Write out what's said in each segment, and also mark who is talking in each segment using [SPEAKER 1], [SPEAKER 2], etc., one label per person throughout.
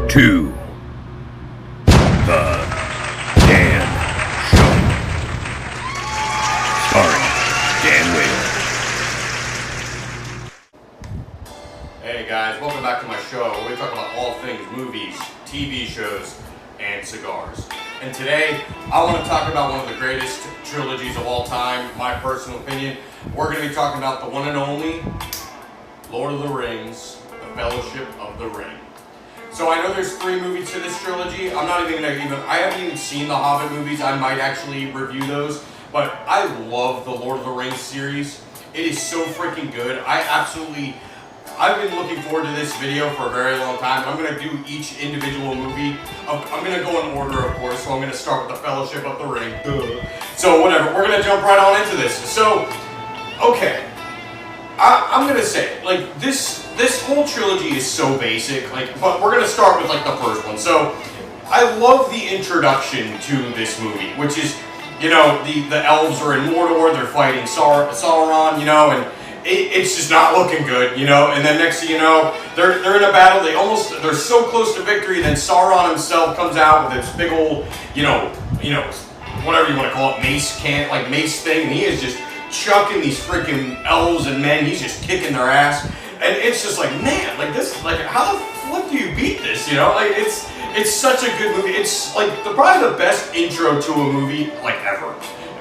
[SPEAKER 1] to The Dan Show. Starring Dan Whalen.
[SPEAKER 2] Hey guys, welcome back to my show where we talk about all things movies, TV shows, and cigars. And today, I want to talk about one of the greatest trilogies of all time, my personal opinion. We're going to be talking about the one and only Lord of the Rings, The Fellowship of the Ring. So I know there's 3 movies to this trilogy. I haven't even seen the Hobbit movies. I might actually review those. But I love the Lord of the Rings series. It is so freaking good. I've been looking forward to this video for a very long time. I'm going to do each individual movie. I'm going to go in order, of course. So I'm going to start with The Fellowship of the Ring. So whatever. We're going to jump right on into this. So, okay. I'm going to say, like, this whole trilogy is so basic. But we're going to start with, the first one. So, I love the introduction to this movie, which is, the elves are in Mordor. They're fighting Sauron, and it's just not looking good, and then next thing you know, they're in a battle, they're so close to victory, then Sauron himself comes out with this big old, whatever you want to call it, mace thing, and he is just chucking these freaking elves and men, he's just kicking their ass, and it's just man, how the flip do you beat this, it's such a good movie, it's probably the best intro to a movie, ever.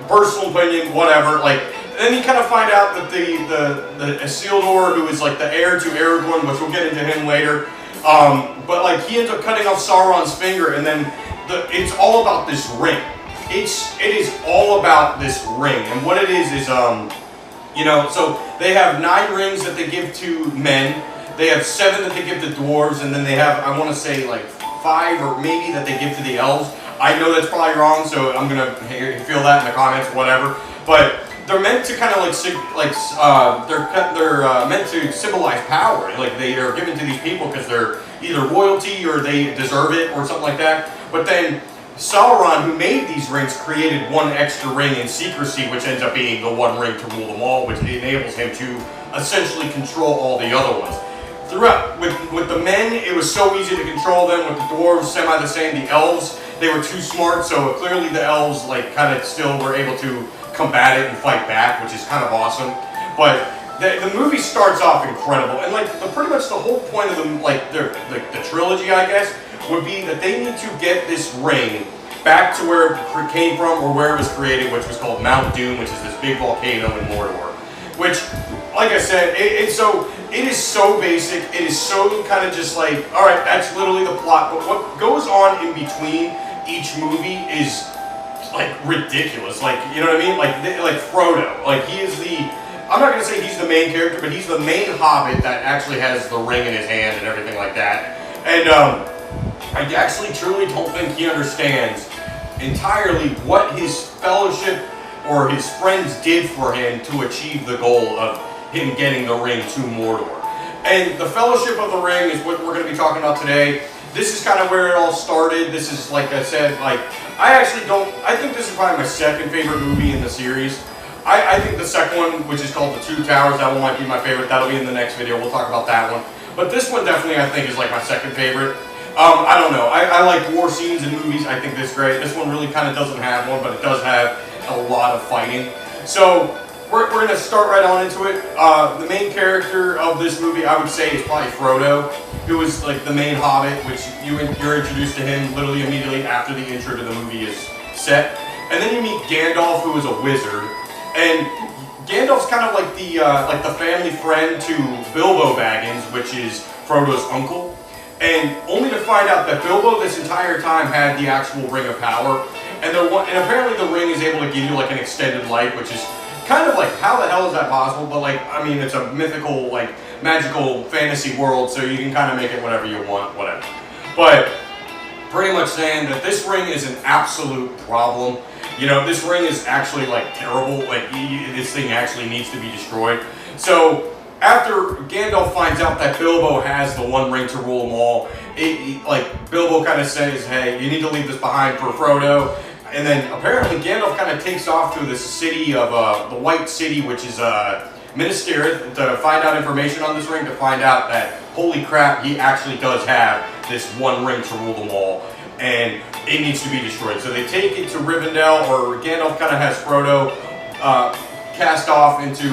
[SPEAKER 2] Personal opinion, whatever, then you kind of find out that the Isildur, who is the heir to Aragorn, which we'll get into him later, but he ends up cutting off Sauron's finger, and then it's all about this ring. It is all about this ring, and what it is so they have 9 rings that they give to men, they have 7 that they give to dwarves, and then they have, I want to say 5 or maybe that they give to the elves. I know that's probably wrong, so I'm gonna feel that in the comments, whatever. But they're meant to kind of they're meant to symbolize power. They are given to these people because they're either royalty or they deserve it or something like that. But then Sauron, who made these rings, created 1 extra ring in secrecy, which ends up being the 1 ring to rule them all, which enables him to essentially control all the other ones. Throughout, with the men, it was so easy to control them. With the dwarves, semi the same. The elves, they were too smart, so clearly the elves kind of still were able to combat it and fight back, which is kind of awesome. But the movie starts off incredible, and pretty much the whole point of the trilogy, I guess, would be that they need to get this ring back to where it came from or where it was created, which was called Mount Doom, which is this big volcano in Mordor. Which, like I said, it is so basic. It is so kind of just all right, that's literally the plot. But what goes on in between each movie is ridiculous. You know what I mean? Frodo. He is I'm not going to say he's the main character, but he's the main hobbit that actually has the ring in his hand and everything like that. And I actually truly don't think he understands entirely what his fellowship or his friends did for him to achieve the goal of him getting the ring to Mordor. And the Fellowship of the Ring is what we're going to be talking about today. This is kind of where it all started. This is, like I said, I think this is probably my second favorite movie in the series. I think the second one, which is called The Two Towers, that one might be my favorite. That'll be in the next video. We'll talk about that one. But this one definitely, I think, is my second favorite. I don't know. I like war scenes in movies. I think this is great. This one really kind of doesn't have one, but it does have a lot of fighting. So we're going to start right on into it. The main character of this movie, I would say, is probably Frodo, who is the main hobbit, which you're introduced to him literally immediately after the intro to the movie is set. And then you meet Gandalf, who is a wizard. And Gandalf's kind of the family friend to Bilbo Baggins, which is Frodo's uncle. And only to find out that Bilbo this entire time had the actual Ring of Power. And apparently the ring is able to give you an extended life, which is kind of how the hell is that possible? But it's a mythical, magical fantasy world, so you can kind of make it whatever you want, whatever. But pretty much saying that this ring is an absolute problem. This ring is actually terrible. This thing actually needs to be destroyed. So after Gandalf finds out that Bilbo has the 1 ring to rule them all, Bilbo kind of says, hey, you need to leave this behind for Frodo. And then apparently Gandalf kind of takes off to the city of the White City, which is Minas Tirith, to find out information on this ring, to find out that holy crap, he actually does have this one ring to rule them all, and it needs to be destroyed. So they take it to Rivendell, or Gandalf kind of has Frodo cast off into,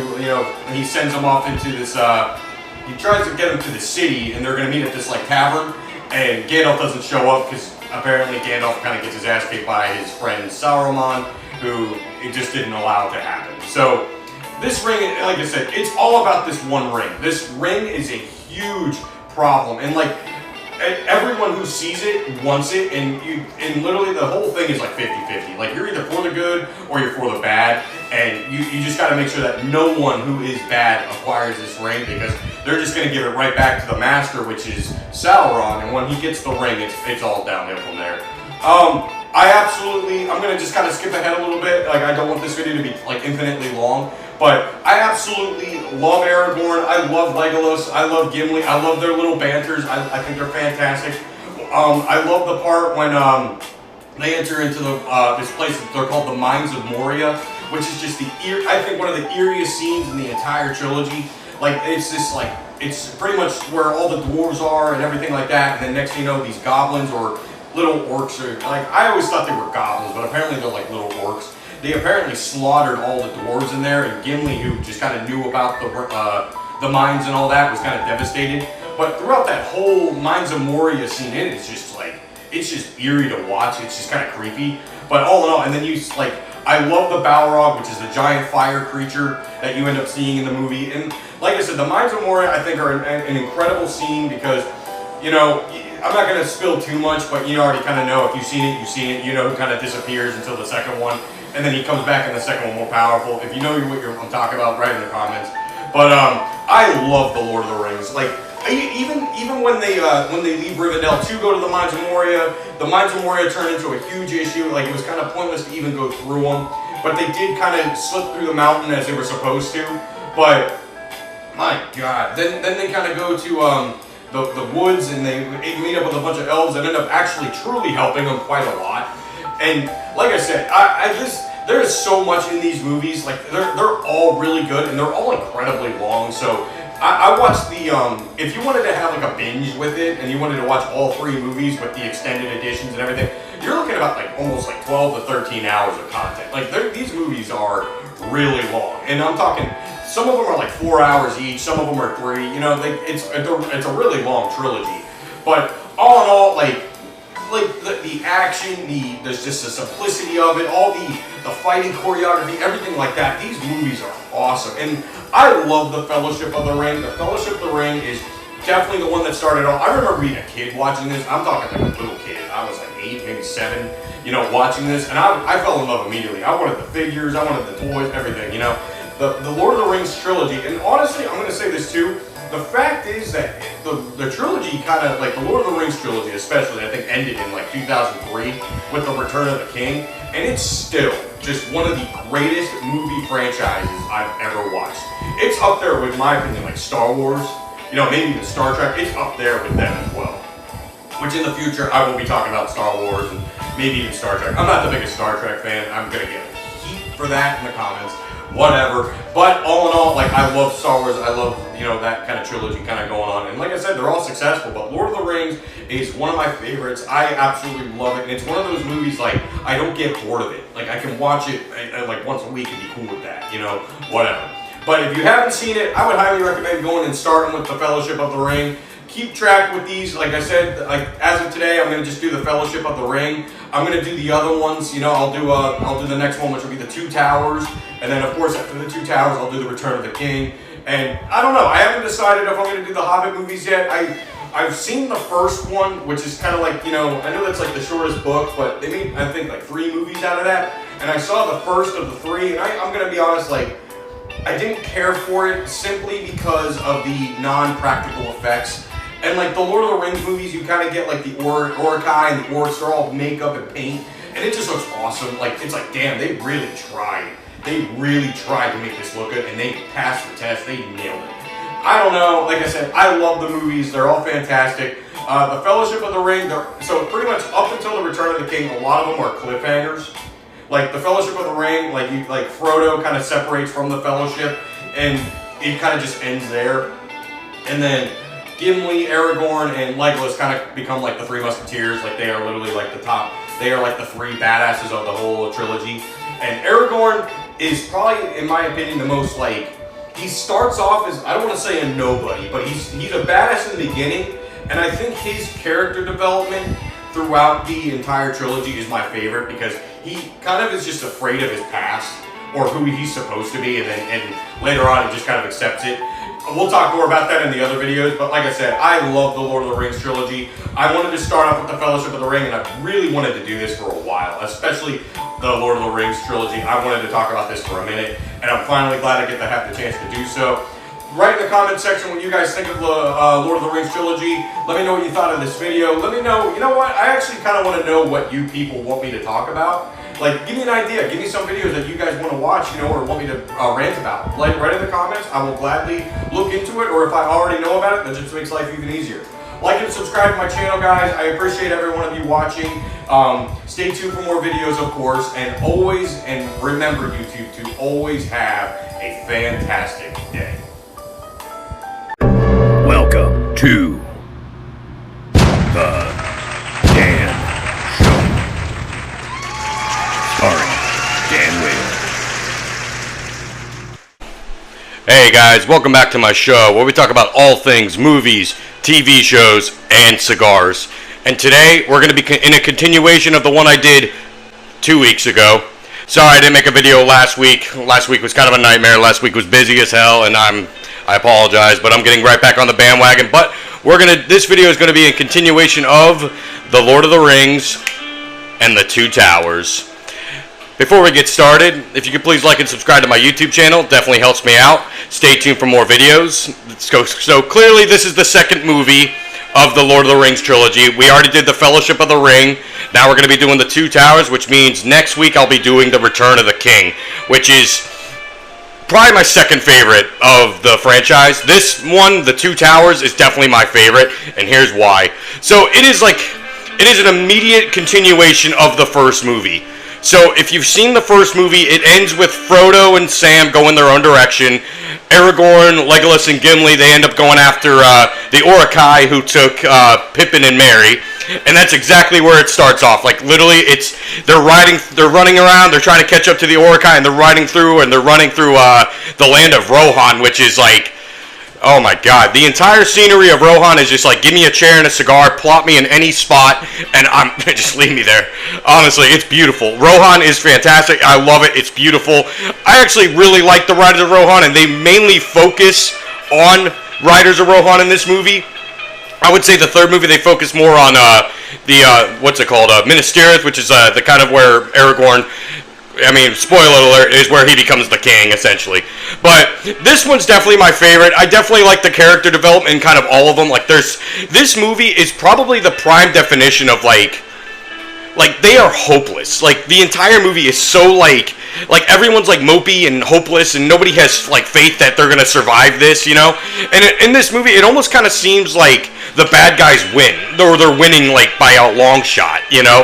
[SPEAKER 2] he sends him off into this, he tries to get him to the city, and they're going to meet at this like tavern, and Gandalf doesn't show up because apparently Gandalf kind of gets his ass kicked by his friend Saruman, who it just didn't allow to happen. So this ring, like I said, it's all about this one ring. This ring is a huge problem, and like everyone who sees it wants it, and literally the whole thing is like 50-50. Like you're either for the good or you're for the bad, and you just got to make sure that no one who is bad acquires this ring, because they're just going to give it right back to the master, which is Sauron, and when he gets the ring, it's all downhill from there. I'm going to just kind of skip ahead a little bit. Like, I don't want this video to be like infinitely long, but I absolutely love Aragorn. I love Legolas. I love Gimli. I love their little banters. I think they're fantastic. I love the part when they enter into this place that they're called the Mines of Moria, which is just I think one of the eeriest scenes in the entire trilogy. Like, it's just like, it's pretty much where all the dwarves are and everything like that, and then next thing you know, these goblins or little orcs are, like, I always thought they were goblins, but apparently they're like little orcs. They apparently slaughtered all the dwarves in there, and Gimli, who just kind of knew about the mines and all that, was kind of devastated. But throughout that whole Mines of Moria scene, it's just like, it's just eerie to watch. It's just kind of creepy. But all in all, and then I love the Balrog, which is the giant fire creature that you end up seeing in the movie. And like I said, the Mines of Moria, I think, are an incredible scene because, I'm not going to spill too much, but you already kind of know. If you've seen it, you've seen it. You know who kind of disappears until the second one, and then he comes back in the second one more powerful. If you know what I'm talking about, write in the comments. But I love the Lord of the Rings. Like, even when they leave Rivendell to go to the Mines of Moria turned into a huge issue. Like, it was kind of pointless to even go through them. But they did kind of slip through the mountain as they were supposed to. But my God, then they kind of go to the woods, and they meet up with a bunch of elves that end up actually truly helping them quite a lot. And like I said, there is so much in these movies. Like, they're all really good, and they're all incredibly long. So I watched if you wanted to have like a binge with it, and you wanted to watch all 3 movies with the extended editions and everything, you're looking about like almost like 12 to 13 hours of content. Like, these movies are really long, and I'm talking, some of them are like 4 hours each, some of them are 3. It's a really long trilogy. But all in all, like the action, there's just the simplicity of it, all the fighting choreography, everything like that. These movies are awesome, and I love the Fellowship of the Ring. The Fellowship of the Ring is definitely the one that started off. I remember being a kid watching this. I'm talking like a little kid. I was like 8, maybe 7, watching this, and I fell in love immediately. I wanted the figures, I wanted the toys, everything, The Lord of the Rings trilogy, and honestly, I'm going to say this too, the fact is that the trilogy kind of, like the Lord of the Rings trilogy especially, I think ended in like 2003 with The Return of the King, and it's still just one of the greatest movie franchises I've ever watched. It's up there with, my opinion, like Star Wars, maybe even Star Trek. It's up there with them as well. Which in the future, I will be talking about Star Wars and maybe even Star Trek. I'm not the biggest Star Trek fan. I'm going to get heat for that in the comments. Whatever. But all in all, like, I love Star Wars. I love, that kind of trilogy kind of going on. And like I said, they're all successful. But Lord of the Rings is one of my favorites. I absolutely love it. And it's one of those movies, like, I don't get bored of it. Like, I can watch it, like, once a week and be cool with that, whatever. But if you haven't seen it, I would highly recommend going and starting with the Fellowship of the Ring. Keep track with these. Like I said, like as of today, I'm going to just do the Fellowship of the Ring. I'm going to do the other ones. I'll do the next one, which will be the Two Towers, and then of course after the Two Towers, I'll do the Return of the King. And I don't know. I haven't decided if I'm going to do the Hobbit movies yet. I've seen the first one, which is kind of like, I know that's like the shortest book, but they made, I think, like 3 movies out of that. And I saw the first of the 3, and I'm going to be honest, like, I didn't care for it simply because of the non-practical effects. And like the Lord of the Rings movies, you kind of get like the Uruk-hai and the orcs, they're all makeup and paint, and it just looks awesome. Like, it's like, damn, they really tried. They really tried to make this look good, and they passed the test. They nailed it. I don't know. Like I said, I love the movies. They're all fantastic. The Fellowship of the Ring, so pretty much up until the Return of the King, a lot of them are cliffhangers. Like the Fellowship of the Ring, like Frodo kind of separates from the Fellowship, and it kind of just ends there. And then Gimli, Aragorn, and Legolas kind of become like the three musketeers. Like they are literally like the top. They are like the three badasses of the whole trilogy. And Aragorn is probably, in my opinion, the most like, he starts off as, I don't want to say a nobody, but he's a badass in the beginning. And I think his character development throughout the entire trilogy is my favorite because he kind of is just afraid of his past or who he's supposed to be, and later on he just kind of accepts it. We'll talk more about that in the other videos, but like I said, I love the Lord of the Rings trilogy. I wanted to start off with the Fellowship of the Ring, and I really wanted to do this for a while, especially the Lord of the Rings trilogy. I wanted to talk about this for a minute, and I'm finally glad I get to have the chance to do so. Write in the comment section what you guys think of the Lord of the Rings trilogy. Let me know what you thought of this video. Let me know, you know what, I actually kind of want to know what you people want me to talk about. Like, give me an idea. Give me some videos that you guys want to watch, you know, or want me to rant about. Like, write in the comments. I will gladly look into it, or if I already know about it, that just makes life even easier. Like and subscribe to my channel, guys. I appreciate every one of you watching. Stay tuned for more videos, of course, and always, and remember, YouTube, to always have a fantastic day.
[SPEAKER 1] Welcome to the Dan Show. Starring Dan Whalen.
[SPEAKER 3] Hey guys, welcome back to my show where we talk about all things movies, TV shows, and cigars. And today we're going to be in a continuation of the one I did 2 weeks ago. Sorry I didn't make a video last week. Last week was kind of a nightmare. Last week was busy as hell, and I apologize, but I'm getting right back on the bandwagon. But this video is going to be a continuation of The Lord of the Rings and The Two Towers. Before we get started, if you could please like and subscribe to my YouTube channel, definitely helps me out. Stay tuned for more videos. So clearly this is the second movie of the Lord of the Rings trilogy. We already did the Fellowship of the Ring. Now we're going to be doing the Two Towers, which means next week I'll be doing the Return of the King, which is probably my second favorite of the franchise. This one, The Two Towers, is definitely my favorite, and here's why. So it is an immediate continuation of the first movie. So if you've seen the first movie, it ends with Frodo and Sam going their own direction. Aragorn, Legolas, and Gimli, they end up going after the Uruk-hai who took Pippin and Merry. And that's exactly where it starts off. Like literally, they're running around, they're trying to catch up to the Uruk-hai, and they're running through the land of Rohan, which is like, oh my god, the entire scenery of Rohan is just like, give me a chair and a cigar, plop me in any spot, and just leave me there. Honestly, it's beautiful. Rohan is fantastic. I love it. It's beautiful. I actually really like the Riders of Rohan, and they mainly focus on Riders of Rohan in this movie. I would say the third movie they focus more on Minas Tirith, which is the kind of where Aragorn, I mean, spoiler alert, is where he becomes the king, essentially. But this one's definitely my favorite. I definitely like the character development in kind of all of them. Like, this movie is probably the prime definition of, like, they are hopeless. Like, the entire movie is so, like everyone's, like, mopey and hopeless, and nobody has, like, faith that they're gonna survive this, you know? And in this movie, it almost kind of seems like the bad guys win, or they're winning, like, by a long shot, you know?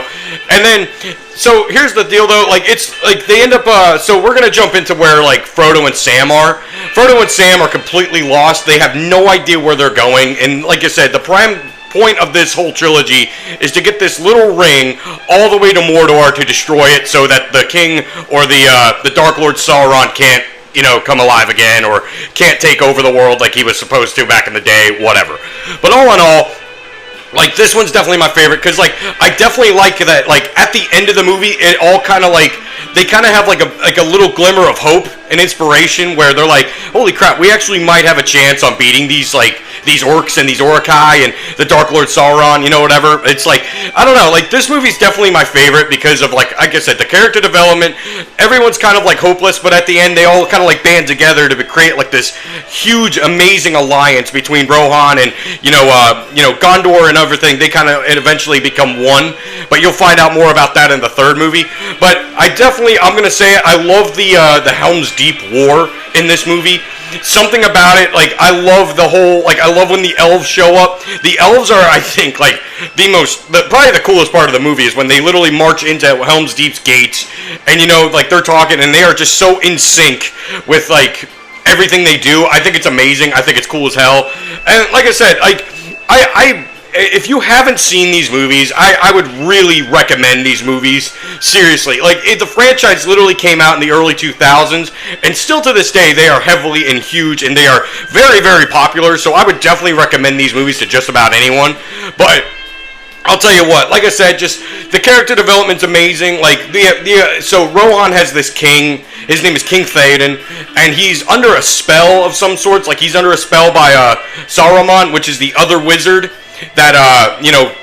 [SPEAKER 3] And then, so here's the deal, though, like, it's, like, they end up, so we're gonna jump into where, like, Frodo and Sam are. Frodo and Sam are completely lost. They have no idea where they're going, and like I said, the prime point of this whole trilogy is to get this little ring all the way to Mordor to destroy it so that the king or the Dark Lord Sauron can't, you know, come alive again or can't take over the world like he was supposed to back in the day, whatever. But all in all, like, this one's definitely my favorite because, like, I definitely like that, like, at the end of the movie, it all kind of, like, they kind of have, like a little glimmer of hope and inspiration where they're like, holy crap, we actually might have a chance on beating these orcs and these Uruk-hai and the Dark Lord Sauron, you know, whatever. It's like, I don't know, like, this movie's definitely my favorite because of, like I said, the character development. Everyone's kind of, like, hopeless, but at the end, they all kind of, like, band together to create, like, this huge, amazing alliance between Rohan and, Gondor and everything. They kind of eventually become one, but you'll find out more about that in the third movie. But I'm going to say it, I love the Helm's Deep War in this movie. Something about it, like, I love when the elves show up. The elves are, I think, like, probably the coolest part of the movie is when they literally march into Helm's Deep's gates, and, you know, like, they're talking, and they are just so in sync with, like, everything they do. I think it's amazing. I think it's cool as hell. And like I said, like I if you haven't seen these movies, I would really recommend these movies. Seriously, like the franchise literally came out in the early 2000s, and still to this day they are heavily and huge, and they are very, very popular. So I would definitely recommend these movies to just about anyone. But I'll tell you what, like I said, just the character development's amazing. Like so Rohan has this king. His name is King Theoden, and he's under a spell of some sorts. Like he's under a spell by Saruman, which is the other wizard that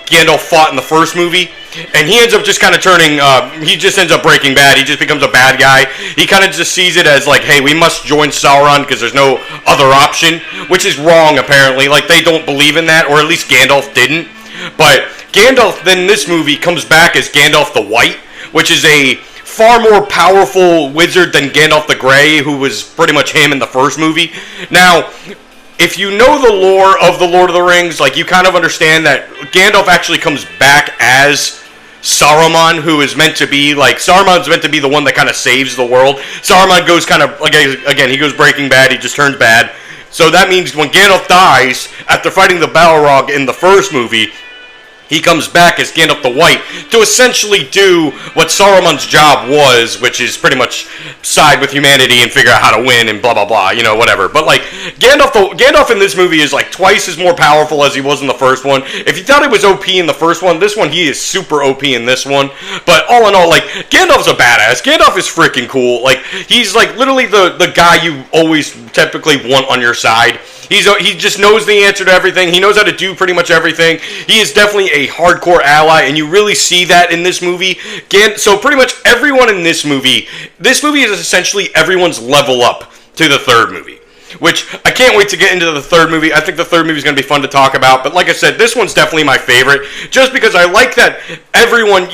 [SPEAKER 3] Gandalf fought in the first movie. And he ends up just kind of turning. He just ends up breaking bad. He just becomes a bad guy. He kind of just sees it as like, hey, we must join Sauron because there's no other option, which is wrong apparently. Like they don't believe in that, or at least Gandalf didn't. But Gandalf then in this movie comes back as Gandalf the White, which is a far more powerful wizard than Gandalf the Grey, who was pretty much him in the first movie. Now, if you know the lore of the Lord of the Rings, like you kind of understand that Gandalf actually comes back as Saruman, who is meant to be like Saruman's meant to be the one that kind of saves the world. Saruman goes kind of like again, he goes Breaking Bad, he just turns bad. So that means when Gandalf dies after fighting the Balrog in the first movie, he comes back as Gandalf the White to essentially do what Saruman's job was, which is pretty much side with humanity and figure out how to win and blah blah blah, whatever. But like Gandalf in this movie is like twice as more powerful as he was in the first one. If you thought he was OP in the first one, this one he is super OP in this one. But all in all, like Gandalf's a badass. Gandalf is freaking cool. Like he's like literally the guy you always typically want on your side. He just knows the answer to everything. He knows how to do pretty much everything. He is definitely a hardcore ally, and you really see that in this movie. So pretty much everyone in this movie is essentially everyone's level up to the third movie, which I can't wait to get into the third movie. I think the third movie is going to be fun to talk about, but like I said, this one's definitely my favorite, just because I like that everyone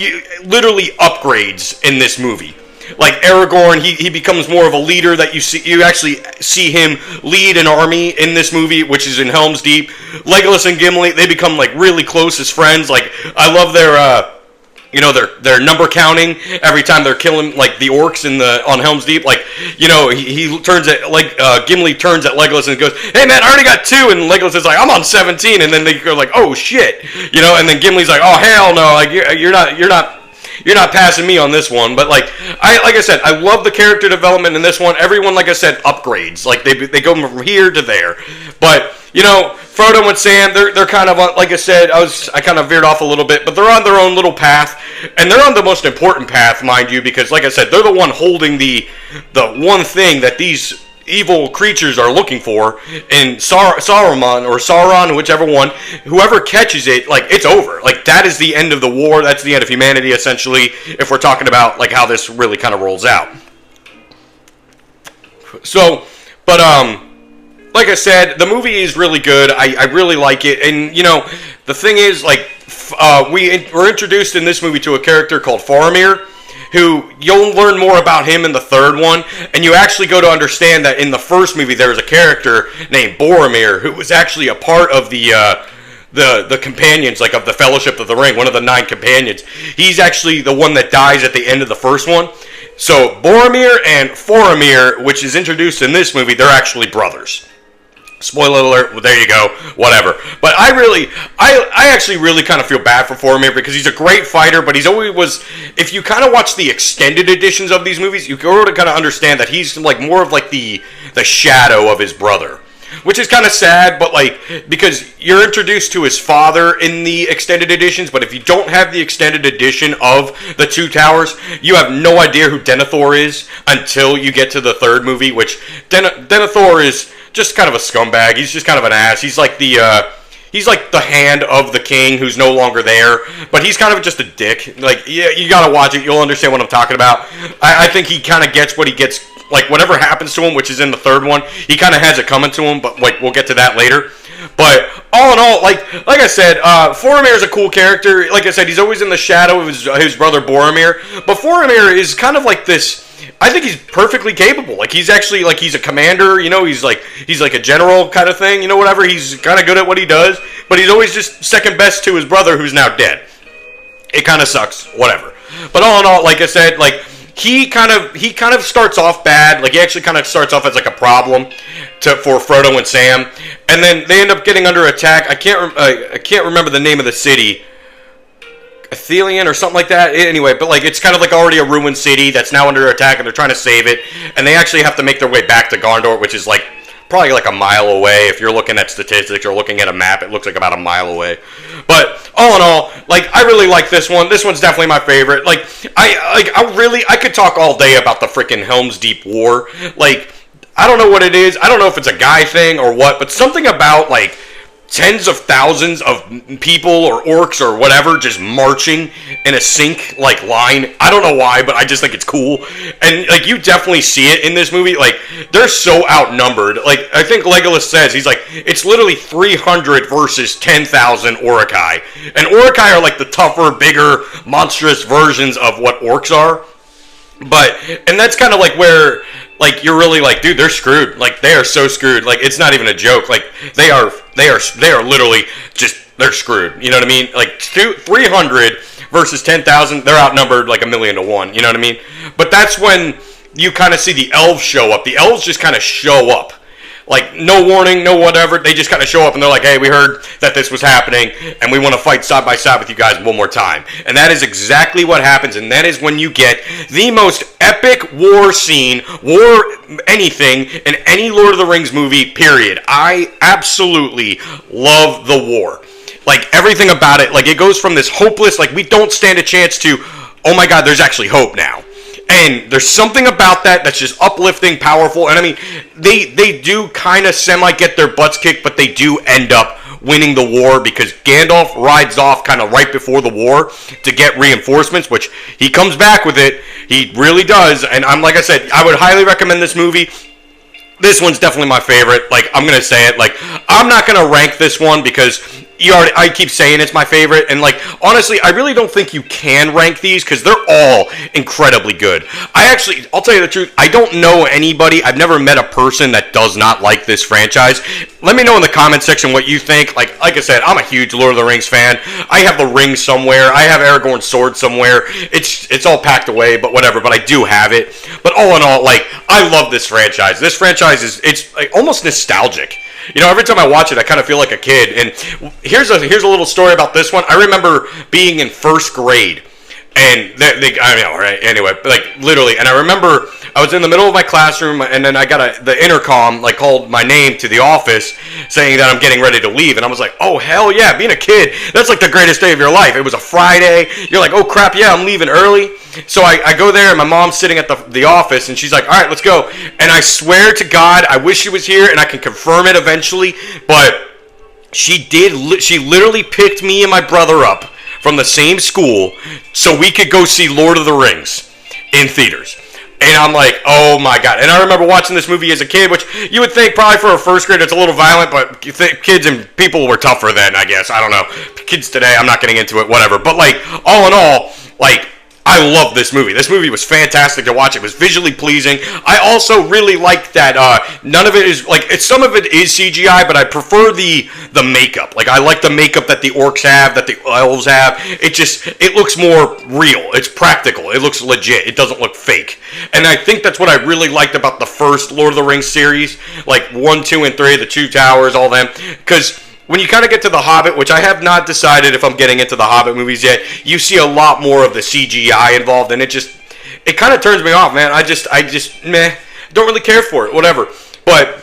[SPEAKER 3] literally upgrades in this movie. Like Aragorn, he becomes more of a leader that you actually see him lead an army in this movie, which is in Helm's Deep. Legolas and Gimli, they become like really close as friends. Like I love their number counting every time they're killing like the orcs on Helm's Deep. Like he turns at Gimli turns at Legolas and goes, "Hey man, I already got 2," and Legolas is like, "I'm on 17," and then they go like, "Oh shit," and then Gimli's like, "Oh hell no, like you're not passing me on this one." But like I said, I love the character development in this one. Everyone, like I said, upgrades. Like they go from here to there. But Frodo and Sam, they're kind of like I said, I kind of veered off a little bit, but they're on their own little path, and they're on the most important path, mind you, because like I said, they're the one holding the one thing that these evil creatures are looking for, and Saruman or Sauron, whichever one, whoever catches it, like it's over. Like that is the end of the war. That's the end of humanity, essentially. If we're talking about like how this really kind of rolls out. So, but like I said, the movie is really good. I really like it, and the thing is, like we're introduced in this movie to a character called Faramir, who you'll learn more about him in the third one, and you actually go to understand that in the first movie there was a character named Boromir who was actually a part of the companions, like of the Fellowship of the Ring, one of the 9 companions. He's actually the one that dies at the end of the first one. So Boromir and Faramir, which is introduced in this movie, they're actually brothers. Spoiler alert, well, there you go, whatever. But I actually really kind of feel bad for Faramir because he's a great fighter, but he's always was, if you kind of watch the extended editions of these movies, you go to kind of understand that he's like more of like the shadow of his brother. Which is kind of sad, but like, because you're introduced to his father in the extended editions, but if you don't have the extended edition of the Two Towers, you have no idea who Denethor is until you get to the third movie, which Denethor is just kind of a scumbag. He's just kind of an ass. He's like the hand of the king who's no longer there, but he's kind of just a dick. Like, yeah, you gotta watch it. You'll understand what I'm talking about. I think he kind of gets what he gets. Like, whatever happens to him, which is in the third one, he kind of has it coming to him, but like we'll get to that later. But all in all, like I said, Faramir is a cool character. Like I said, he's always in the shadow of his brother Boromir. But Faramir is kind of like this. I think he's perfectly capable. Like he's actually like he's a commander. He's like a general kind of thing. Whatever. He's kind of good at what he does, but he's always just second best to his brother who's now dead. It kind of sucks. Whatever. But all in all, like I said, like he kind of starts off bad. Like he actually kind of starts off as like a problem for Frodo and Sam, and then they end up getting under attack. I can't remember the name of the city. Athelion or something like that. Anyway, but like it's kind of like already a ruined city that's now under attack, and they're trying to save it, and they actually have to make their way back to Gondor, which is like probably like a mile away. If you're looking at statistics or looking at a map, it looks like about a mile away. But all in all, like I really like this one. This one's definitely my favorite. Like I could talk all day about the freaking Helm's Deep War. Like I don't know what it is. I don't know if it's a guy thing or what, but something about like tens of thousands of people or orcs or whatever just marching in a sync like line. I don't know why, but I just think it's cool. And like you definitely see it in this movie. Like they're so outnumbered. Like I think Legolas says, he's like, it's literally 300 versus 10,000 Uruk-hai. And Uruk-hai are like the tougher, bigger, monstrous versions of what orcs are. And that's kind of like where like you're really like, dude, they're screwed. Like they are so screwed. Like it's not even a joke. Like they are literally just, they're screwed. You know what I mean? Like 300 versus 10,000, they're outnumbered like 1,000,000 to 1. You know what I mean? But that's when you kind of see the elves show up. The elves just kind of show up. Like, no warning, no whatever. They just kind of show up and they're like, hey, we heard that this was happening and we want to fight side by side with you guys one more time. And that is exactly what happens. And that is when you get the most epic war scene, war anything, in any Lord of the Rings movie, period. I absolutely love the war. Like, everything about it. Like, it goes from this hopeless, like, we don't stand a chance to, oh my God, there's actually hope now. And there's something about that that's just uplifting, powerful. And I mean, they do kind of semi-get their butts kicked, but they do end up winning the war because Gandalf rides off kind of right before the war to get reinforcements, which he comes back with it. He really does. And like I said, I would highly recommend this movie. This one's definitely my favorite. Like, I'm going to say it. Like, I'm not going to rank this one because I keep saying it's my favorite, and like honestly, I really don't think you can rank these because they're all incredibly good. I'll tell you the truth, I don't know anybody, I've never met a person that does not like this franchise. Let me know in the comment section what you think. Like I said, I'm a huge Lord of the Rings fan. I have the ring somewhere. I have Aragorn's sword somewhere. It's all packed away, but whatever. But I do have it. But all in all, like I love this franchise. This franchise it's like almost nostalgic. You know, every time I watch it, I kind of feel like a kid. And here's a little story about this one. I remember being in first grade, and I know, right? Anyway, like literally, and I remember I was in the middle of my classroom, and then I got the intercom like called my name to the office, saying that I'm getting ready to leave, and I was like, oh hell yeah, being a kid, that's like the greatest day of your life. It was a Friday. You're like, oh crap, yeah, I'm leaving early. So I go there, and my mom's sitting at the office, and she's like, all right, let's go. And I swear to God, I wish she was here, and I can confirm it eventually, but she literally picked me and my brother up from the same school so we could go see Lord of the Rings in theaters. And I'm like, oh my God. And I remember watching this movie as a kid, which you would think probably for a first grade it's a little violent, but kids and people were tougher then, I guess. I don't know. Kids today, I'm not getting into it, whatever. But like, all in all, like, I love this movie. This movie was fantastic to watch. It was visually pleasing. I also really like that none of it is, like, some of it is CGI, but I prefer the makeup. Like, I like the makeup that the orcs have, that the elves have. It looks more real. It's practical. It looks legit. It doesn't look fake. And I think that's what I really liked about the first Lord of the Rings series, like 1, 2, and 3, the Two Towers, all them, because when you kind of get to The Hobbit, which I have not decided if I'm getting into the Hobbit movies yet, you see a lot more of the CGI involved, and it kind of turns me off, man. I just don't really care for it, whatever. But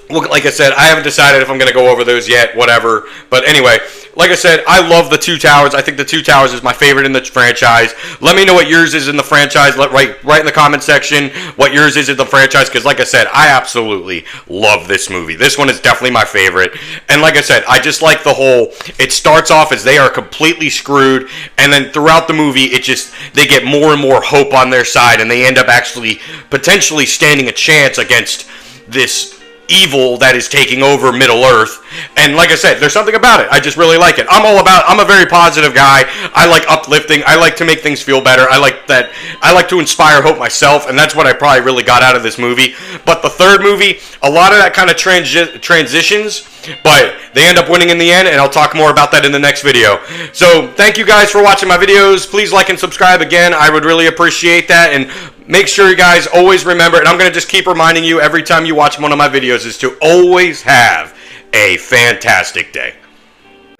[SPEAKER 3] like I said, I haven't decided if I'm going to go over those yet, whatever. But anyway, like I said, I love the Two Towers. I think the Two Towers is my favorite in the franchise. Let me know what yours is in the franchise. Write in the comment section what yours is in the franchise, because like I said, I absolutely love this movie. This one is definitely my favorite. And like I said, I just like the whole, it starts off as they are completely screwed, and then throughout the movie, they get more and more hope on their side, and they end up actually potentially standing a chance against this evil that is taking over Middle Earth. And like I said, there's something about it. I just really like it. I'm a very positive guy. I like uplifting. I like to make things feel better. I like to inspire hope myself, and that's what I probably really got out of this movie. But the third movie, a lot of that kind of transitions but they end up winning in the end, and I'll talk more about that in the next video. So thank you guys for watching my videos. Please like and subscribe again. I would really appreciate that, and make sure you guys always remember, and I'm going to just keep reminding you every time you watch one of my videos, is to always have a fantastic day.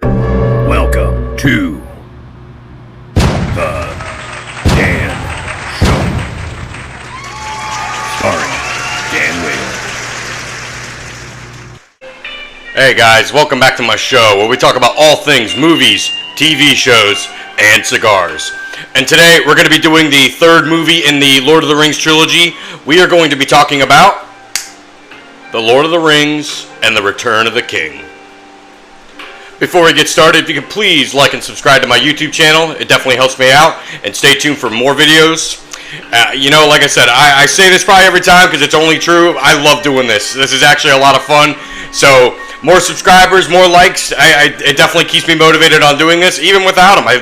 [SPEAKER 1] Welcome to the Dan Show. Starring Dan Whalen.
[SPEAKER 3] Hey guys, welcome back to my show where we talk about all things movies, TV shows, and cigars. And today we're going to be doing the third movie in the Lord of the Rings trilogy. We are going to be talking about The Lord of the Rings and The Return of the King. Before we get started, if you could please like and subscribe to my YouTube channel, it definitely helps me out, and stay tuned for more videos. Like I said, I say this probably every time because it's only true. I love doing this. This is actually a lot of fun. So, more subscribers, more likes, it definitely keeps me motivated on doing this. Even without them, I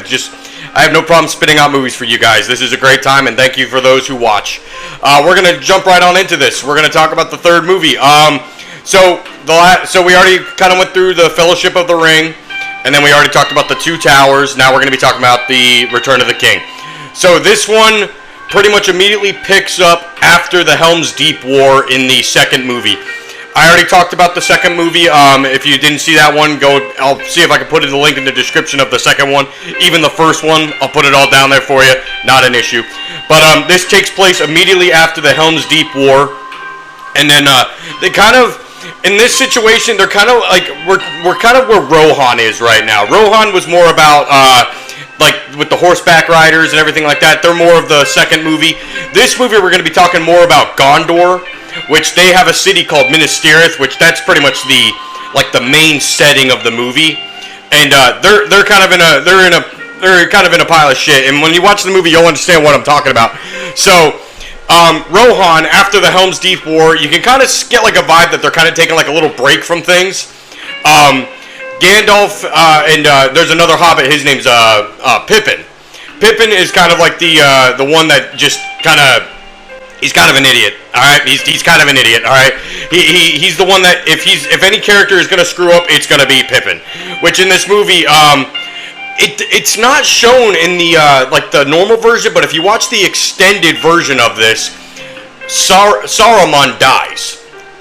[SPEAKER 3] have no problem spitting out movies for you guys. This is a great time, and thank you for those who watch. We're going to jump right on into this. We're going to talk about the third movie. So we already kind of went through the Fellowship of the Ring, and then we already talked about the Two Towers. Now we're going to be talking about the Return of the King. So this one pretty much immediately picks up after the Helm's Deep War in the second movie. I already talked about the second movie. If you didn't see that one, I'll see if I can put the link in the description of the second one. Even the first one, I'll put it all down there for you. Not an issue. But this takes place immediately after the Helm's Deep War. And then they kind of, in this situation, they're kind of like, we're kind of where Rohan is right now. Rohan was more about, like, with the horseback riders and everything like that. They're more of the second movie. This movie, we're going to be talking more about Gondor, which they have a city called Minas Tirith, which that's pretty much the main setting of the movie. And they're kind of in a pile of shit. And when you watch the movie, you'll understand what I'm talking about. So, Rohan, after the Helm's Deep War, you can kind of get like a vibe that they're kind of taking like a little break from things. Gandalf, and there's another hobbit, his name's Pippin. Pippin is kind of like the one that just kind of, he's kind of an idiot, alright? He's kind of an idiot, alright? He's the one that, if any character is going to screw up, it's going to be Pippin. Which in this movie, it's not shown in the the normal version, but if you watch the extended version of this, Saruman dies.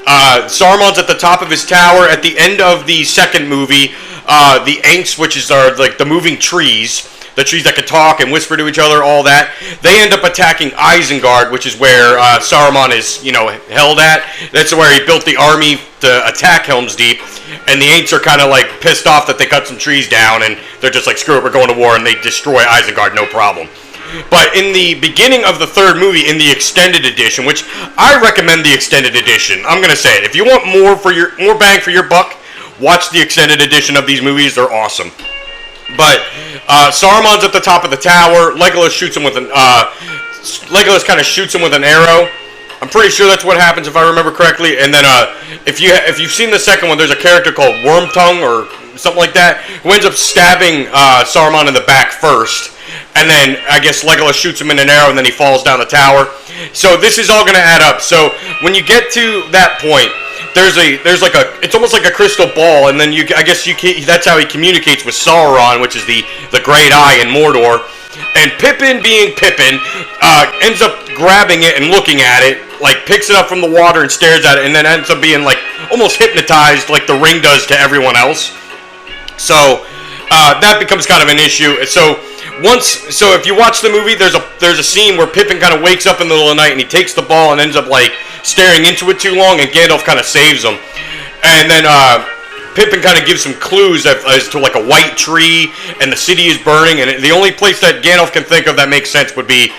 [SPEAKER 3] Saruman's at the top of his tower. At the end of the second movie, the Aints, which are like the moving trees, the trees that could talk and whisper to each other, all that, they end up attacking Isengard, which is where Saruman is, held at. That's where he built the army to attack Helm's Deep. And the Aints are kind of like pissed off that they cut some trees down, and they're just like, screw it, we're going to war, and they destroy Isengard, no problem. But in the beginning of the third movie, in the extended edition, which I recommend the extended edition, I'm going to say it. If you want more bang for your buck, watch the extended edition of these movies. They're awesome. But Saruman's at the top of the tower. Legolas kind of shoots him with an arrow. I'm pretty sure that's what happens if I remember correctly. And then if you've seen the second one, there's a character called Wormtongue or something like that who ends up stabbing Saruman in the back first. And then I guess Legolas shoots him in an arrow, and then he falls down the tower. So this is all going to add up. So when you get to that point, it's almost like a crystal ball, and then that's how he communicates with Sauron, which is the Great Eye in Mordor. And Pippin, being Pippin, ends up grabbing it and looking at it, like picks it up from the water and stares at it, and then ends up being like almost hypnotized, like the ring does to everyone else. So that becomes kind of an issue. So if you watch the movie, there's a scene where Pippin kind of wakes up in the middle of the night and he takes the ball and ends up like staring into it too long, and Gandalf kind of saves him. And then Pippin kind of gives some clues as to like a white tree, and the city is burning, and the only place that Gandalf can think of that makes sense would be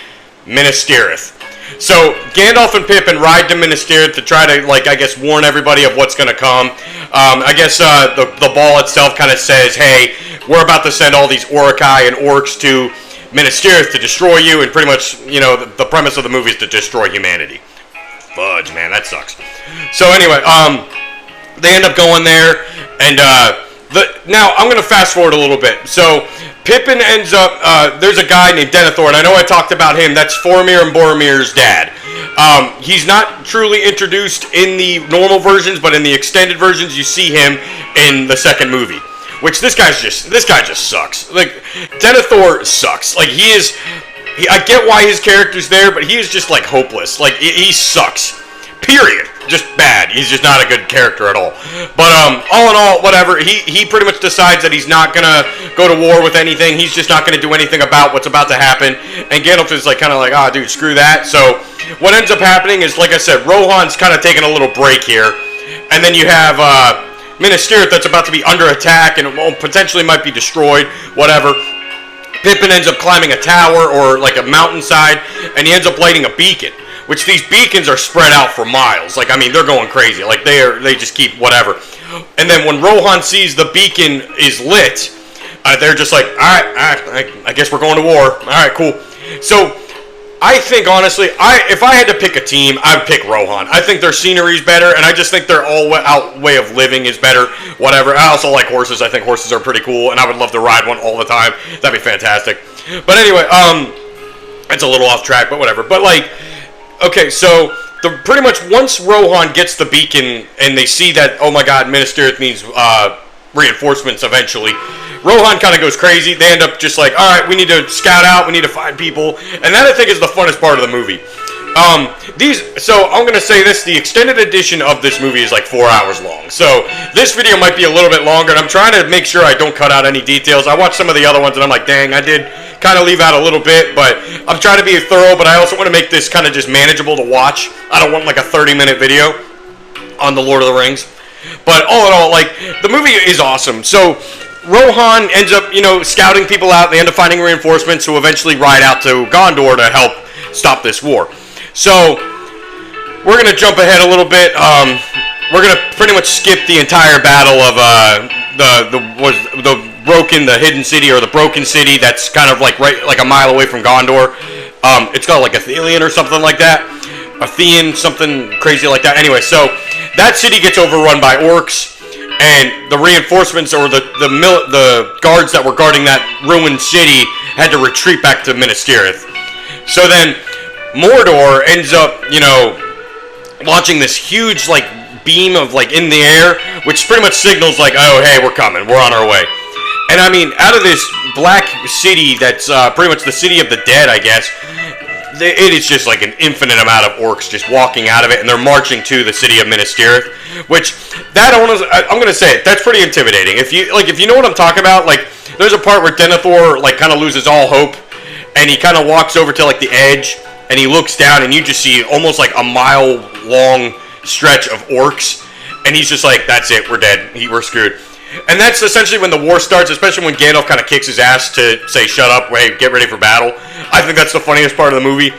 [SPEAKER 3] Minas Tirith. So Gandalf and Pippin ride to Minas Tirith to try to, like, I guess, warn everybody of what's going to come. I guess the ball itself kind of says, hey, we're about to send all these Uruk-hai and orcs to Minas Tirith to destroy you, and pretty much, the premise of the movie is to destroy humanity. Fudge, man, that sucks. So anyway, they end up going there, and now I'm going to fast forward a little bit. So Pippin ends up, there's a guy named Denethor, and I know I talked about him. That's Faramir and Boromir's dad. He's not truly introduced in the normal versions, but in the extended versions, you see him in the second movie. Which this guy just sucks. Like, Denethor sucks. Like, I get why his character's there, but he is just, like, hopeless. Like, he sucks. Period. Just bad. He's just not a good character at all. But, all in all, whatever. He pretty much decides that he's not gonna go to war with anything. He's just not gonna do anything about what's about to happen. And Gandalf is, like, kind of like, ah, dude, screw that. So, what ends up happening is, like I said, Rohan's kind of taking a little break here. And then you have, Minas Tirith that's about to be under attack and potentially might be destroyed, whatever. Pippin ends up climbing a tower or like a mountainside, and he ends up lighting a beacon. Which these beacons are spread out for miles. Like, I mean, they're going crazy. Like, they just keep whatever. And then when Rohan sees the beacon is lit, they're just like, all right, I guess we're going to war. All right, cool. So, I think, honestly, if I had to pick a team, I would pick Rohan. I think their scenery's better, and I just think their all-out way of living is better, whatever. I also like horses. I think horses are pretty cool, and I would love to ride one all the time. That'd be fantastic. But anyway, it's a little off track, but whatever. But, like, okay, so pretty much once Rohan gets the beacon and they see that, oh my god, Minas Tirith needs reinforcements eventually, Rohan kind of goes crazy. They end up just like, alright, we need to scout out, we need to find people. And that, I think, is the funnest part of the movie. So I'm going to say this, the extended edition of this movie is like 4 hours long. So this video might be a little bit longer, and I'm trying to make sure I don't cut out any details. I watched some of the other ones, and I'm like, dang, I did kind of leave out a little bit, but I'm trying to be thorough, but I also want to make this kind of just manageable to watch. I don't want like a 30-minute video on The Lord of the Rings. But all in all, like, the movie is awesome. So Rohan ends up, scouting people out. They end up finding reinforcements who eventually ride out to Gondor to help stop this war. So we're going to jump ahead a little bit. We're going to pretty much skip the entire battle of the hidden city, or the broken city that's kind of like right like a mile away from Gondor. It's called like Athelion or something like that. Athenian, something crazy like that. Anyway, so that city gets overrun by orcs, and the reinforcements, or the guards that were guarding that ruined city, had to retreat back to Minas Tirith. So then Mordor ends up, launching this huge like beam of like in the air, which pretty much signals like, oh hey, we're coming, we're on our way. And I mean, out of this black city that's pretty much the city of the dead, I guess, it is just like an infinite amount of orcs just walking out of it, and they're marching to the city of Minas Tirith, which, I'm going to say it, that's pretty intimidating. If you know what I'm talking about, like, there's a part where Denethor, like, kind of loses all hope, and he kind of walks over to, like, the edge, and he looks down, and you just see almost like a mile-long stretch of orcs, and he's just like, that's it, we're dead, we're screwed. And that's essentially when the war starts, especially when Gandalf kind of kicks his ass to say, shut up, wait, get ready for battle. I think that's the funniest part of the movie,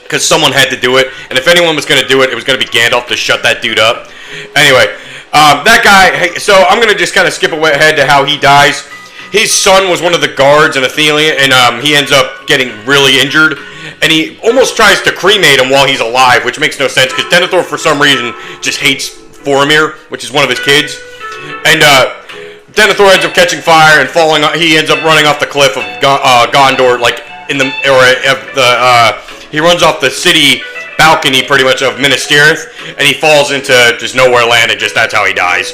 [SPEAKER 3] because someone had to do it, and if anyone was going to do it, it was going to be Gandalf to shut that dude up. Anyway, that guy, so I'm going to just kind of skip ahead to how he dies. His son was one of the guards in Athelion, and he ends up getting really injured, and he almost tries to cremate him while he's alive, which makes no sense, because Denethor, for some reason, just hates Boromir, which is one of his kids. And Denethor ends up catching fire and falling. He ends up running off the cliff of Gondor, like he runs off the city balcony, pretty much, of Minas Tirith, and he falls into just nowhere land, and just that's how he dies.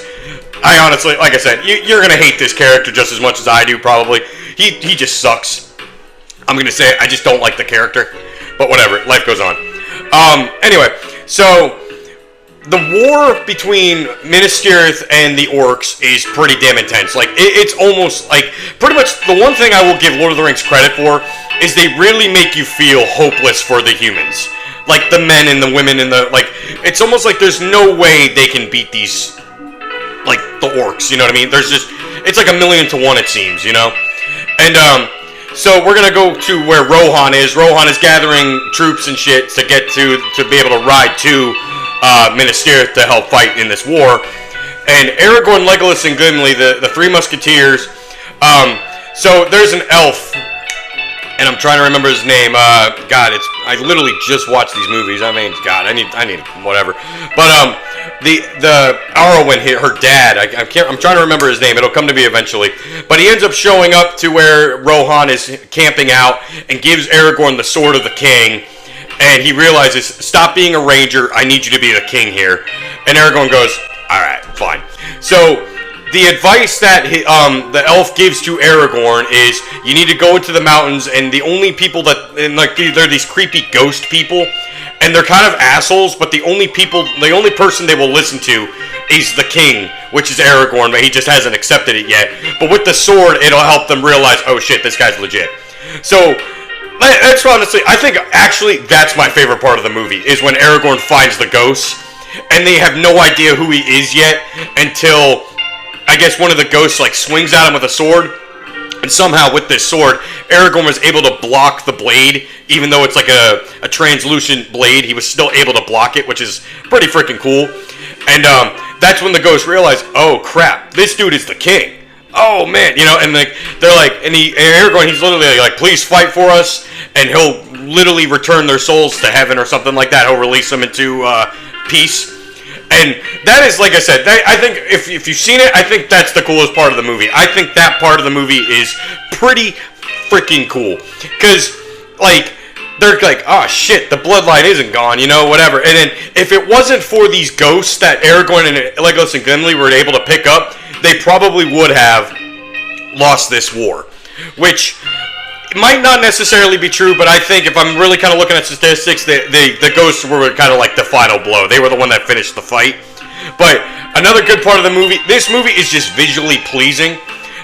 [SPEAKER 3] I honestly, like I said, you're gonna hate this character just as much as I do, probably. He just sucks. I'm gonna say it, I just don't like the character, but whatever. Life goes on. Anyway, so the war between Minas Tirith and the orcs is pretty damn intense. Like, it's almost like, pretty much the one thing I will give Lord of the Rings credit for is they really make you feel hopeless for the humans. Like, the men and the women and it's almost like there's no way they can beat these, like, the orcs, you know what I mean? It's like 1,000,000 to 1, it seems, And, so we're gonna go to where Rohan is. Rohan is gathering troops and shit to get to be able to ride to Minas Tirith to help fight in this war. And Aragorn, Legolas, and Gimli, the three musketeers. So there's an elf, and I'm trying to remember his name. God, I literally just watched these movies. I mean, God, I need whatever. But the Arwen, her dad, I'm trying to remember his name. It'll come to me eventually. But he ends up showing up to where Rohan is camping out and gives Aragorn the sword of the king. and he realizes, stop being a ranger, I need you to be the king here. And Aragorn goes, alright, fine. So, the advice that the elf gives to Aragorn is, you need to go into the mountains, and the only people that, and like, they're these creepy ghost people, and they're kind of assholes, but the only person they will listen to is the king, which is Aragorn, but he just hasn't accepted it yet. But with the sword, it'll help them realize, oh shit, this guy's legit. So, that's honestly, I think actually that's my favorite part of the movie, is when Aragorn finds the ghosts, and they have no idea who he is yet, until, I guess, one of the ghosts, like, swings at him with a sword, and somehow with this sword, Aragorn was able to block the blade, even though it's like a translucent blade, he was still able to block it, which is pretty freaking cool. And that's when the ghosts realize, oh crap, this dude is the king. Oh man, you know, and like they're like, and Aragorn, he's literally like, please fight for us, and he'll literally return their souls to heaven or something like that. He'll release them into peace. And that is, like I said, I think if you've seen it, I think that's the coolest part of the movie. I think that part of the movie is pretty freaking cool. Because, like, they're like, oh shit, the bloodline isn't gone, you know, whatever. And then, if it wasn't for these ghosts that Aragorn and Legolas and Gimli were able to pick up, they probably would have lost this war. Which might not necessarily be true, but I think if I'm really kind of looking at statistics, the ghosts were kind of like the final blow. They were the one that finished the fight. But another good part of the movie, this movie is just visually pleasing.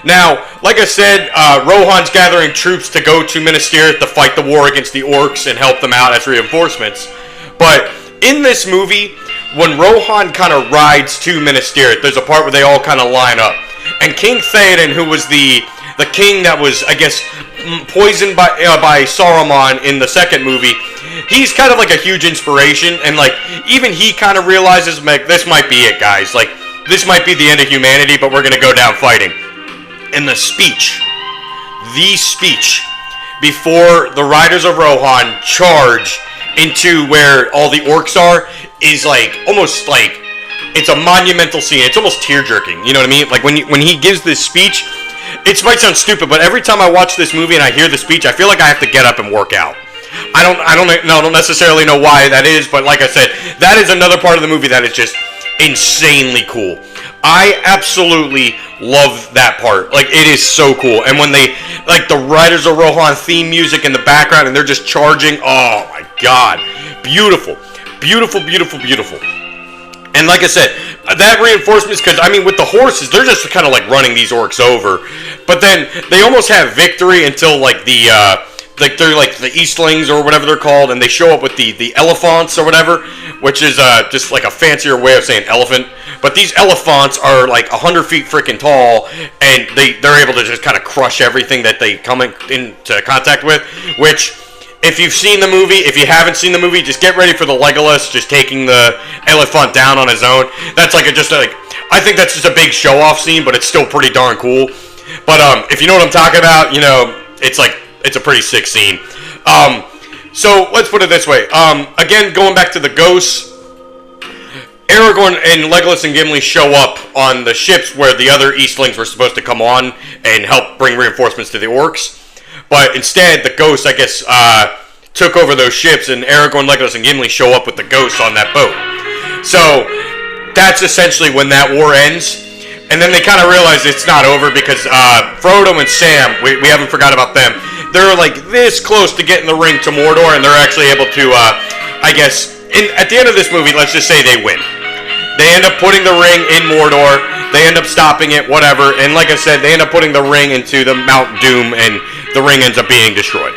[SPEAKER 3] Now, like I said, Rohan's gathering troops to go to Minas Tirith to fight the war against the orcs and help them out as reinforcements. But in this movie, when Rohan kind of rides to Minas Tirith, there's a part where they all kind of line up. And King Theoden, who was the king that was, I guess, poisoned by Saruman in the second movie, he's kind of like a huge inspiration, and like even he kind of realizes, like, this might be it, guys. Like, this might be the end of humanity, but we're gonna go down fighting. And the speech before the Riders of Rohan charge into where all the orcs are is like almost like it's a monumental scene. It's almost tear-jerking. You know what I mean? Like when he gives this speech. It might sound stupid, but every time I watch this movie and I hear the speech, I feel like I have to get up and work out. I don't necessarily know why that is, but like I said, that is another part of the movie that is just insanely cool. I absolutely love that part. Like, it is so cool. And when they, like, the Riders of Rohan theme music in the background and they're just charging, oh my god. Beautiful. Beautiful, beautiful, beautiful. And like I said, that reinforcements, because, I mean, with the horses, they're just kind of, like, running these orcs over. But then, they almost have victory until, like, they're, like, the Eastlings or whatever they're called, and they show up with the elephants or whatever, which is, just, like, a fancier way of saying elephant. But these elephants are, like, 100 feet freaking tall, and they're able to just kind of crush everything that they come into contact with, which... If you've seen the movie, if you haven't seen the movie, just get ready for the Legolas just taking the elephant down on his own. That's like I think that's just a big show-off scene, but it's still pretty darn cool. But if you know what I'm talking about, you know, it's a pretty sick scene. So let's put it this way. Again, going back to the ghosts, Aragorn and Legolas and Gimli show up on the ships where the other Eastlings were supposed to come on and help bring reinforcements to the orcs. But instead, the ghosts, I guess, took over those ships, and Aragorn, Legolas, and Gimli show up with the ghosts on that boat. So, that's essentially when that war ends. And then they kind of realize it's not over because Frodo and Sam, we haven't forgot about them, they're like this close to getting the ring to Mordor, and they're actually able to, I guess, at the end of this movie, let's just say they win. They end up putting the ring in Mordor, they end up stopping it, whatever, and like I said, they end up putting the ring into the Mount Doom, and the ring ends up being destroyed.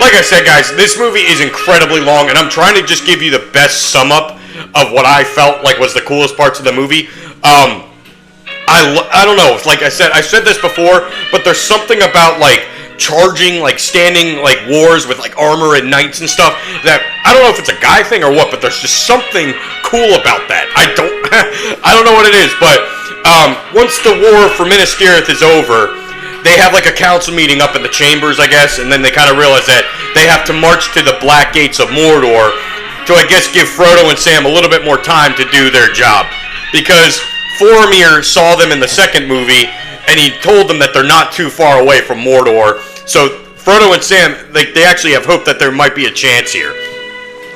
[SPEAKER 3] Like I said, guys, this movie is incredibly long, and I'm trying to just give you the best sum up of what I felt like was the coolest parts of the movie. I don't know, like I said this before, but there's something about, like, charging, like, standing, like, wars with, like, armor and knights and stuff that, I don't know if it's a guy thing or what, but there's just something cool about that. I don't know what it is, but, once the war for Minas Tirith is over, they have, like, a council meeting up in the chambers, I guess, and then they kind of realize that they have to march to the Black Gates of Mordor to, I guess, give Frodo and Sam a little bit more time to do their job. Because Boromir saw them in the second movie, and he told them that they're not too far away from Mordor, so Frodo and Sam, they actually have hope that there might be a chance here.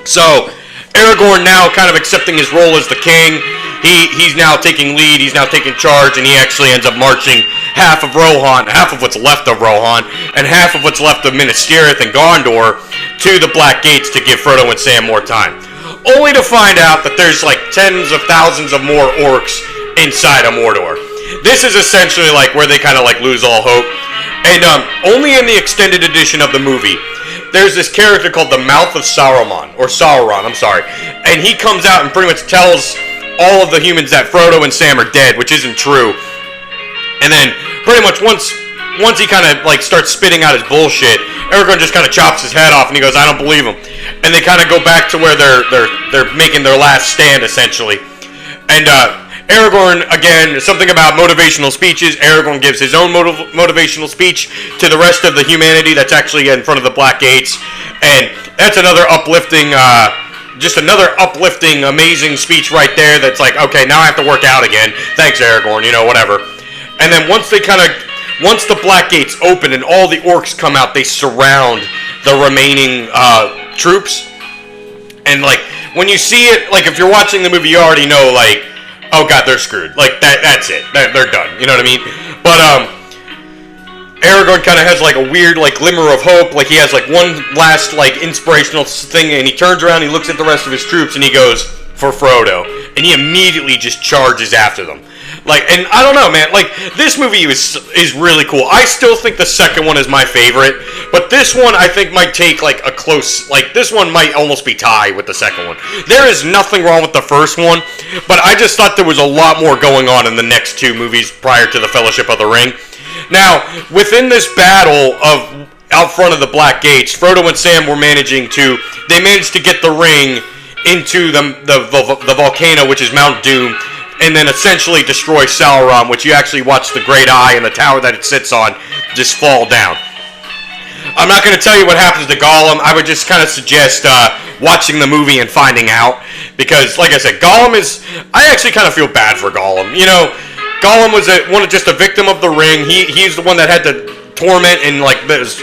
[SPEAKER 3] So, Aragorn now kind of accepting his role as the king. He's now taking lead, he's now taking charge, and he actually ends up marching half of Rohan, half of what's left of Rohan, and half of what's left of Minas Tirith and Gondor to the Black Gates to give Frodo and Sam more time. Only to find out that there's like tens of thousands of more orcs inside of Mordor. This is essentially like where they kind of like lose all hope. And only in the extended edition of the movie, there's this character called the Mouth of Sauron, I'm sorry. And he comes out and pretty much tells all of the humans that Frodo and Sam are dead, which isn't true. And then pretty much once he kind of like starts spitting out his bullshit, Aragorn just kind of chops his head off and he goes, I don't believe him. And they kind of go back to where they're making their last stand essentially. And Aragorn, again, something about motivational speeches. Aragorn gives his own motivational speech to the rest of the humanity that's actually in front of the Black Gates. And that's another uplifting, amazing speech right there that's like, okay, now I have to work out again. Thanks, Aragorn, whatever. And then once the Black Gates open and all the orcs come out, they surround the remaining troops. And, like, when you see it, like, if you're watching the movie, you already know, like, oh god, they're screwed. Like, that's it. They're done. You know what I mean? But, Aragorn kind of has, like, a weird, like, glimmer of hope. Like, he has, like, one last, like, inspirational thing, and he turns around, he looks at the rest of his troops, and he goes, for Frodo. And he immediately just charges after them. Like, and I don't know, man, like, this movie is really cool. I still think the second one is my favorite, but this one I think might take, like, a close, like, this one might almost be tied with the second one. There is nothing wrong with the first one, but I just thought there was a lot more going on in the next two movies prior to the Fellowship of the Ring. Now, within this battle of out front of the Black Gates, Frodo and Sam were managed to get the ring into the volcano, which is Mount Doom, and then essentially destroy Sauron, which you actually watch the Great Eye and the tower that it sits on just fall down. I'm not going to tell you what happens to Gollum. I would just kind of suggest watching the movie and finding out, because, like I said, I actually kind of feel bad for Gollum. Gollum was just a victim of the ring. He's the one that had to torment and was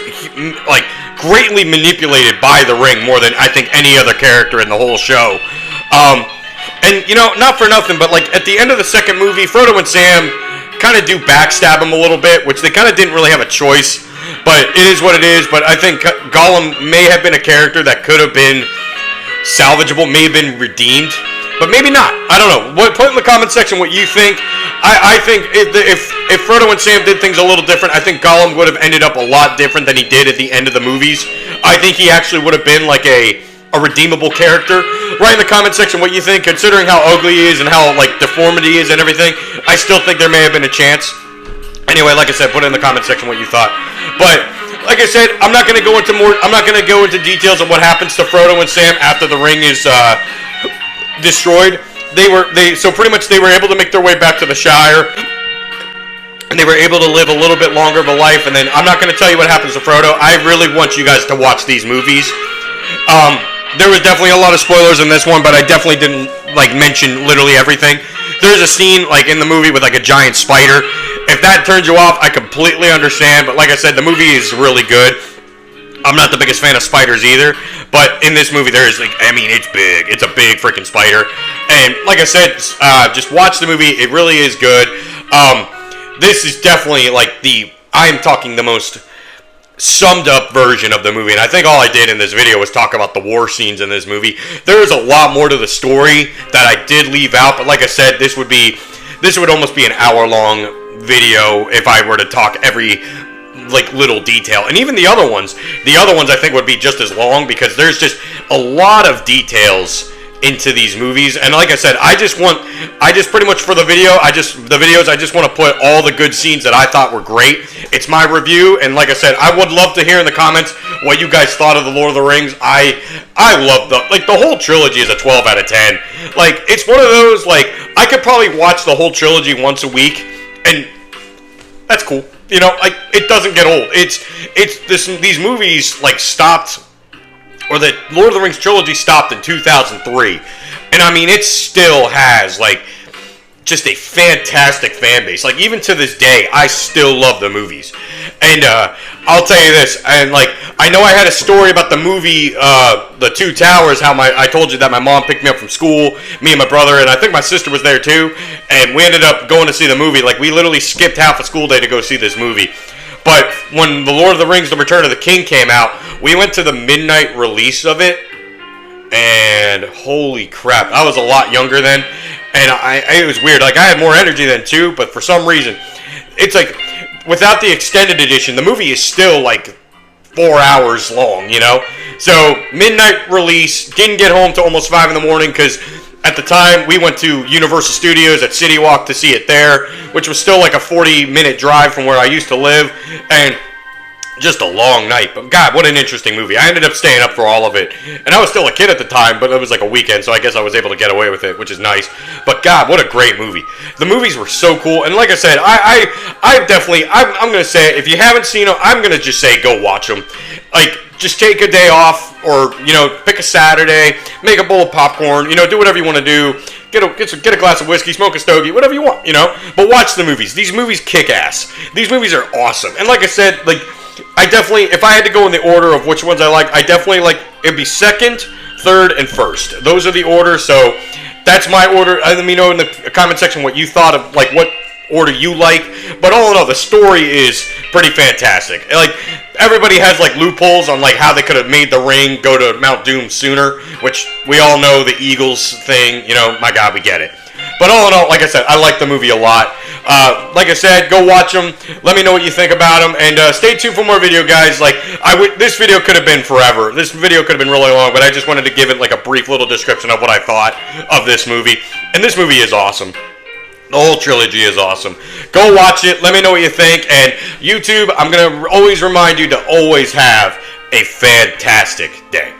[SPEAKER 3] greatly manipulated by the ring more than I think any other character in the whole show. And, not for nothing, but, like, at the end of the second movie, Frodo and Sam kind of do backstab him a little bit, which they kind of didn't really have a choice, but it is what it is. But I think Gollum may have been a character that could have been salvageable, may have been redeemed, but maybe not. I don't know. Put in the comment section what you think. I think if Frodo and Sam did things a little different, I think Gollum would have ended up a lot different than he did at the end of the movies. I think he actually would have been, like, a redeemable character. Write in the comment section what you think. Considering how ugly he is and how, like, deformity is and everything, I still think there may have been a chance. Anyway, like I said, put in the comment section what you thought. But like I said, I'm not going to go into details of what happens to Frodo and Sam after the ring is destroyed. So pretty much they were able to make their way back to the Shire, and they were able to live a little bit longer of a life. And then I'm not going to tell you what happens to Frodo. I really want you guys to watch these movies. There was definitely a lot of spoilers in this one, but I definitely didn't, like, mention literally everything. There's a scene, like, in the movie with, like, a giant spider. If that turns you off, I completely understand, but like I said, the movie is really good. I'm not the biggest fan of spiders either, but in this movie there is, like, it's big. It's a big freaking spider. And like I said, just watch the movie. It really is good. This is definitely, like, I'm talking the most summed up version of the movie, and I think all I did in this video was talk about the war scenes in this movie. There is a lot more to the story that I did leave out, but like I said, this would almost be an hour-long video if I were to talk every, like, little detail. And even the other ones I think would be just as long, because there's just a lot of details into these movies. And like I said, I just pretty much for the videos, I just want to put all the good scenes that I thought were great. It's my review, and like I said, I would love to hear in the comments what you guys thought of the Lord of the Rings. I love the whole trilogy is a 12 out of 10. Like, it's one of those, like, I could probably watch the whole trilogy once a week, and that's cool. Like, it doesn't get old. These movies, like, stopped, or the Lord of the Rings trilogy stopped in 2003. And I mean, it still has, like, just a fantastic fan base. Like, even to this day, I still love the movies. And I'll tell you this, and like, I know I had a story about the movie The Two Towers, how I told you that my mom picked me up from school, me and my brother, and I think my sister was there too, and we ended up going to see the movie. Like, we literally skipped half a school day to go see this movie. But when The Lord of the Rings, The Return of the King came out, we went to the midnight release of it, and holy crap, I was a lot younger then, and it was weird. Like, I had more energy then too, but for some reason, it's like, without the extended edition, the movie is still like 4 hours long, you know? So, midnight release, didn't get home till almost 5 in the morning, because at the time, we went to Universal Studios at City Walk to see it there, which was still like a 40-minute drive from where I used to live, and just a long night. But God, what an interesting movie. I ended up staying up for all of it, and I was still a kid at the time, but it was like a weekend, so I guess I was able to get away with it, which is nice. But God, what a great movie. The movies were so cool, and like I said, I definitely, I'm going to say, if you haven't seen them, I'm going to just say go watch them. Like, just take a day off, or, you know, pick a Saturday, make a bowl of popcorn, you know, do whatever you want to do. Get a glass of whiskey, smoke a stogie, whatever you want, you know. But watch the movies. These movies kick ass. These movies are awesome. And like I said, like, I definitely, if I had to go in the order of which ones I like, I definitely like, it'd be second, third, and first. Those are the orders, so that's my order. Let me know in the comment section what you thought of, like, what order you like. But all in all, the story is pretty fantastic. Like, everybody has, like, loopholes on, like, how they could have made the ring go to Mount Doom sooner, which we all know the Eagles thing, you know, my God, we get it. But all in all, like I said, I like the movie a lot. Like I said, go watch them. Let me know what you think about them, and stay tuned for more video, guys. Like, this video could have been forever. This video could have been really long, but I just wanted to give it like a brief little description of what I thought of this movie. And this movie is awesome. The whole trilogy is awesome. Go watch it. Let me know what you think. And YouTube, I'm gonna always remind you to always have a fantastic day.